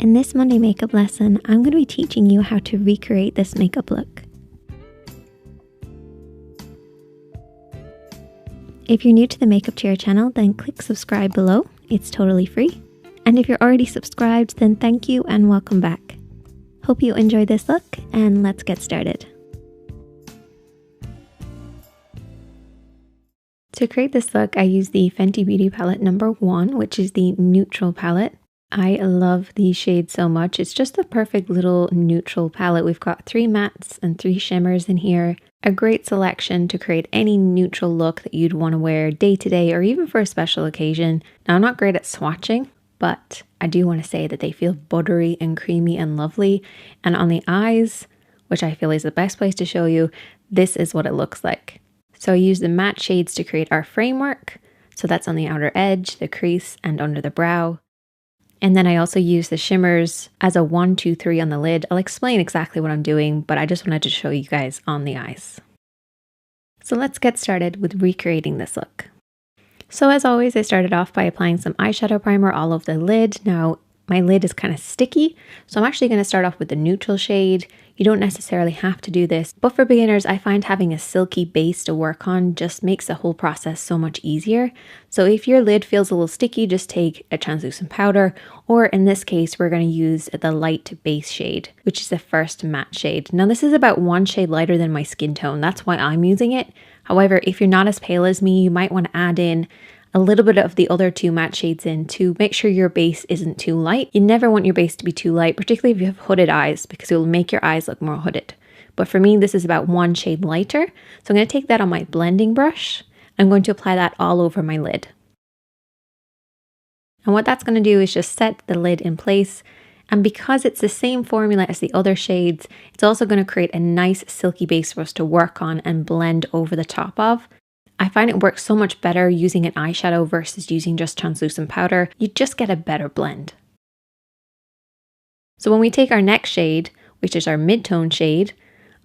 In this Monday makeup lesson, I'm going to be teaching you how to recreate this makeup look. If you're new to the Makeup Chair channel, then click subscribe below. It's totally free. And if you're already subscribed, then thank you and welcome back. Hope you enjoy this look, and let's get started. To create this look, I use the Fenty Beauty palette number 1, which is the neutral palette. I love these shades so much. It's just the perfect little neutral palette. We've got 3 mattes and 3 shimmers in here. A great selection to create any neutral look that you'd want to wear day to day or even for a special occasion. Now, I'm not great at swatching, but I do want to say that they feel buttery and creamy and lovely. And on the eyes, which I feel is the best place to show you, this is what it looks like. So I use the matte shades to create our framework. So that's on the outer edge, the crease, and under the brow. And then I also use the shimmers as a 1, 2, 3 on the lid. I'll explain exactly what I'm doing, but I just wanted to show you guys on the eyes. So let's get started with recreating this look. So as always, I started off by applying some eyeshadow primer all over the lid. Now, my lid is kind of sticky, so I'm actually going to start off with the neutral shade. You don't necessarily have to do this, but for beginners, I find having a silky base to work on just makes the whole process so much easier. So if your lid feels a little sticky, just take a translucent powder, or in this case, we're going to use the light base shade, which is the first matte shade. Now this is about 1 shade lighter than my skin tone. That's why I'm using it. However, if you're not as pale as me, you might want to add in a little bit of the other 2 matte shades in to make sure your base isn't too light. You never want your base to be too light, particularly if you have hooded eyes, because it will make your eyes look more hooded. But for me, this is about 1 shade lighter. So I'm going to take that on my blending brush. I'm going to apply that all over my lid. And what that's going to do is just set the lid in place. And because it's the same formula as the other shades, it's also going to create a nice silky base for us to work on and blend over the top of. I find it works so much better using an eyeshadow versus using just translucent powder. You just get a better blend. So when we take our next shade, which is our mid-tone shade,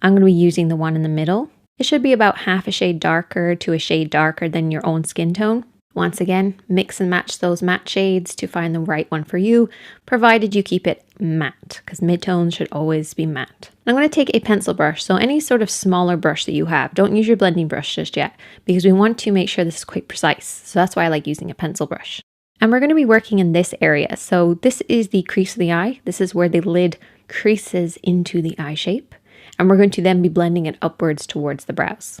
I'm going to be using the one in the middle. It should be about half a shade darker to a shade darker than your own skin tone. Once again, mix and match those matte shades to find the right one for you, provided you keep it matte, because mid-tones should always be matte. I'm going to take a pencil brush, so any sort of smaller brush that you have. Don't use your blending brush just yet, because we want to make sure this is quite precise. So that's why I like using a pencil brush. And we're going to be working in this area. So this is the crease of the eye. This is where the lid creases into the eye shape. And we're going to then be blending it upwards towards the brows.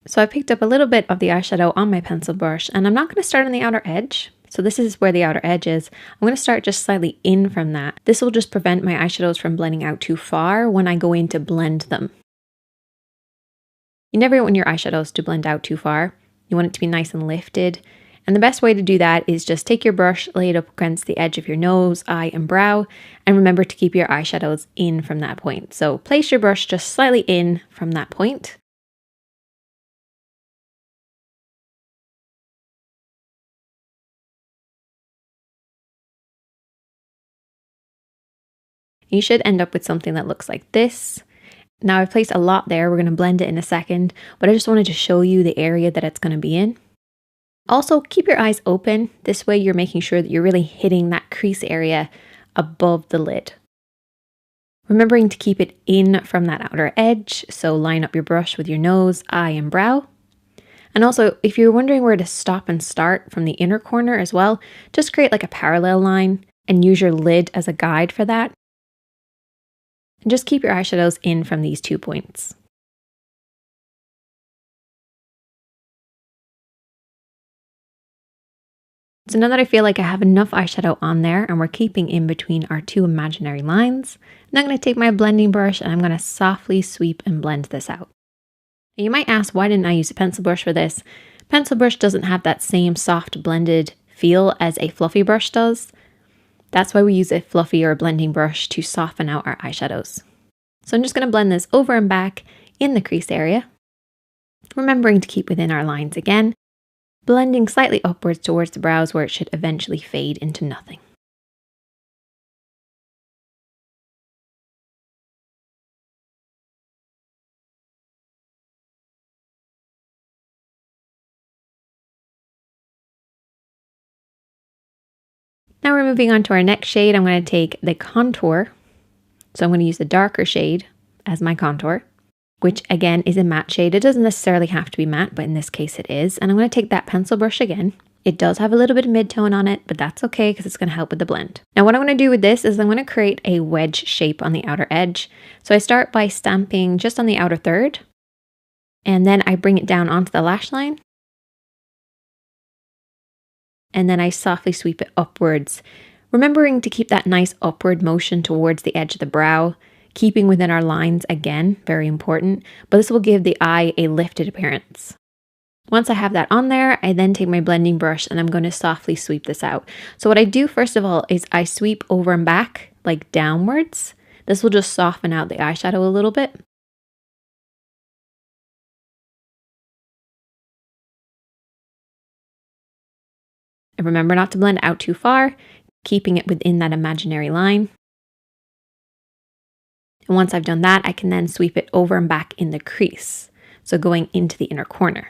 So I picked up a little bit of the eyeshadow on my pencil brush, and I'm not going to start on the outer edge. So this is where the outer edge is. I'm going to start just slightly in from that. This will just prevent my eyeshadows from blending out too far when I go in to blend them. You never want your eyeshadows to blend out too far. You want it to be nice and lifted. And the best way to do that is just take your brush, lay it up against the edge of your nose, eye, and brow, and remember to keep your eyeshadows in from that point. So place your brush just slightly in from that point. You should end up with something that looks like this. Now I've placed a lot there, we're going to blend it in a second, but I just wanted to show you the area that it's going to be in. Also, keep your eyes open. This way you're making sure that you're really hitting that crease area above the lid. Remembering to keep it in from that outer edge, so line up your brush with your nose, eye, and brow. And also, if you're wondering where to stop and start from the inner corner as well, just create like a parallel line and use your lid as a guide for that. And just keep your eyeshadows in from these 2 points. So now that I feel like I have enough eyeshadow on there and we're keeping in between our 2 imaginary lines, now I'm going to take my blending brush and I'm going to softly sweep and blend this out. And you might ask, why didn't I use a pencil brush for this? Pencil brush doesn't have that same soft blended feel as a fluffy brush does. That's why we use a fluffy or blending brush to soften out our eyeshadows. So I'm just going to blend this over and back in the crease area, remembering to keep within our lines again, blending slightly upwards towards the brows where it should eventually fade into nothing. Now we're moving on to our next shade. I'm going to take the contour. So I'm going to use the darker shade as my contour, which again is a matte shade. It doesn't necessarily have to be matte, but in this case it is. And I'm going to take that pencil brush again. It does have a little bit of mid-tone on it, but that's okay because it's going to help with the blend. Now what I'm going to do with this is I'm going to create a wedge shape on the outer edge. So I start by stamping just on the outer third, and then I bring it down onto the lash line. And then I softly sweep it upwards, remembering to keep that nice upward motion towards the edge of the brow, keeping within our lines again, very important, but this will give the eye a lifted appearance. Once I have that on there, I then take my blending brush and I'm going to softly sweep this out. So what I do first of all is I sweep over and back, like downwards. This will just soften out the eyeshadow a little bit. And remember not to blend out too far, keeping it within that imaginary line. And once I've done that, I can then sweep it over and back in the crease, so going into the inner corner.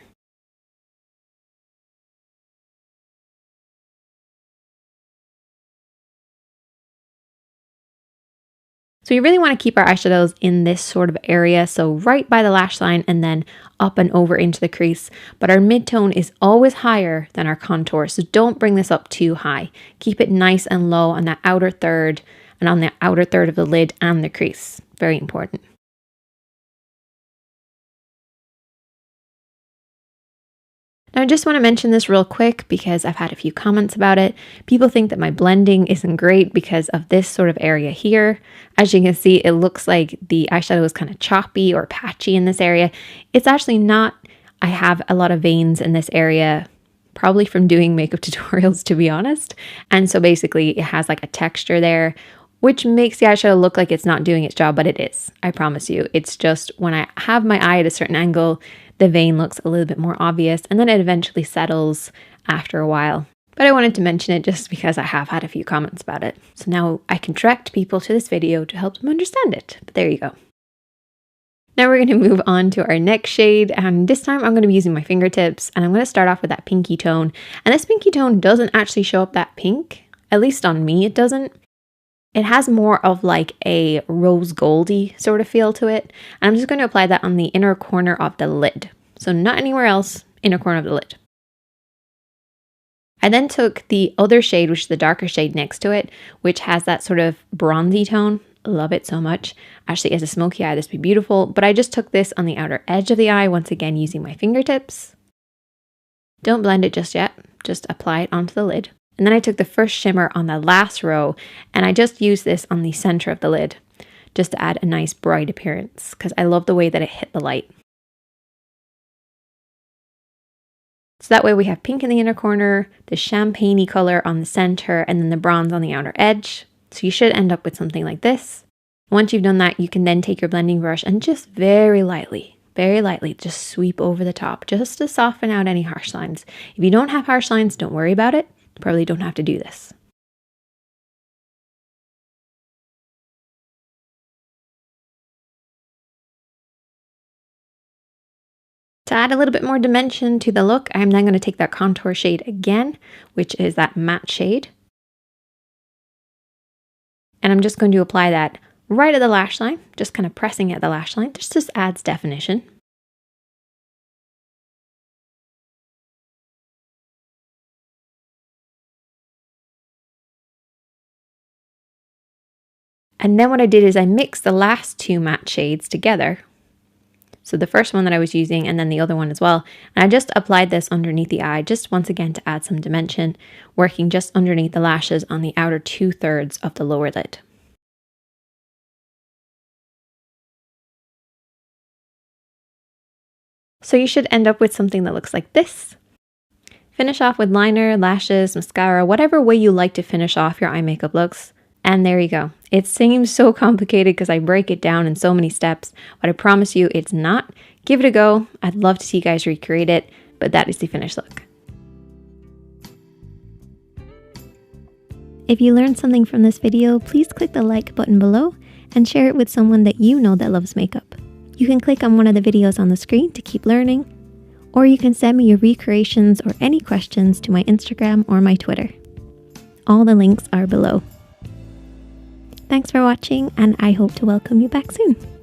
So you really want to keep our eyeshadows in this sort of area, so right by the lash line and then up and over into the crease. But our mid-tone is always higher than our contour, so don't bring this up too high. Keep it nice and low on that outer third and on the outer third of the lid and the crease. Very important. Now I just want to mention this real quick because I've had a few comments about it. People think that my blending isn't great because of this sort of area here. As you can see, it looks like the eyeshadow is kind of choppy or patchy in this area. It's actually not. I have a lot of veins in this area, probably from doing makeup tutorials, to be honest. And so basically it has like a texture there, which makes the eyeshadow look like it's not doing its job, but it is. I promise you. It's just when I have my eye at a certain angle, the vein looks a little bit more obvious, and then it eventually settles after a while. But I wanted to mention it just because I have had a few comments about it. So now I can direct people to this video to help them understand it. But there you go. Now we're going to move on to our next shade, and this time I'm going to be using my fingertips, and I'm going to start off with that pinky tone. And this pinky tone doesn't actually show up that pink, at least on me it doesn't. It has more of like a rose goldy sort of feel to it. And I'm just going to apply that on the inner corner of the lid. So not anywhere else, inner corner of the lid. I then took the other shade, which is the darker shade next to it, which has that sort of bronzy tone. Love it so much. Actually, as a smoky eye, this would be beautiful. But I just took this on the outer edge of the eye, once again using my fingertips. Don't blend it just yet. Just apply it onto the lid. And then I took the first shimmer on the last row, and I just used this on the center of the lid, just to add a nice bright appearance, because I love the way that it hit the light. So that way we have pink in the inner corner, the champagne-y color on the center, and then the bronze on the outer edge. So you should end up with something like this. Once you've done that, you can then take your blending brush and just very lightly, just sweep over the top, just to soften out any harsh lines. If you don't have harsh lines, don't worry about it. You probably don't have to do this. To add a little bit more dimension to the look, I'm then going to take that contour shade again, which is that matte shade. And I'm just going to apply that right at the lash line, just kind of pressing at the lash line. Just adds definition. And then what I did is I mixed the last two matte shades together. So the first one that I was using and then the other one as well. And I just applied this underneath the eye, just once again to add some dimension, working just underneath the lashes on the outer 2/3 of the lower lid. So you should end up with something that looks like this. Finish off with liner, lashes, mascara, whatever way you like to finish off your eye makeup looks. And there you go. It seems so complicated because I break it down in so many steps, but I promise you it's not. Give it a go. I'd love to see you guys recreate it, but that is the finished look. If you learned something from this video, please click the like button below and share it with someone that you know that loves makeup. You can click on one of the videos on the screen to keep learning, or you can send me your recreations or any questions to my Instagram or my Twitter. All the links are below. Thanks for watching, and I hope to welcome you back soon.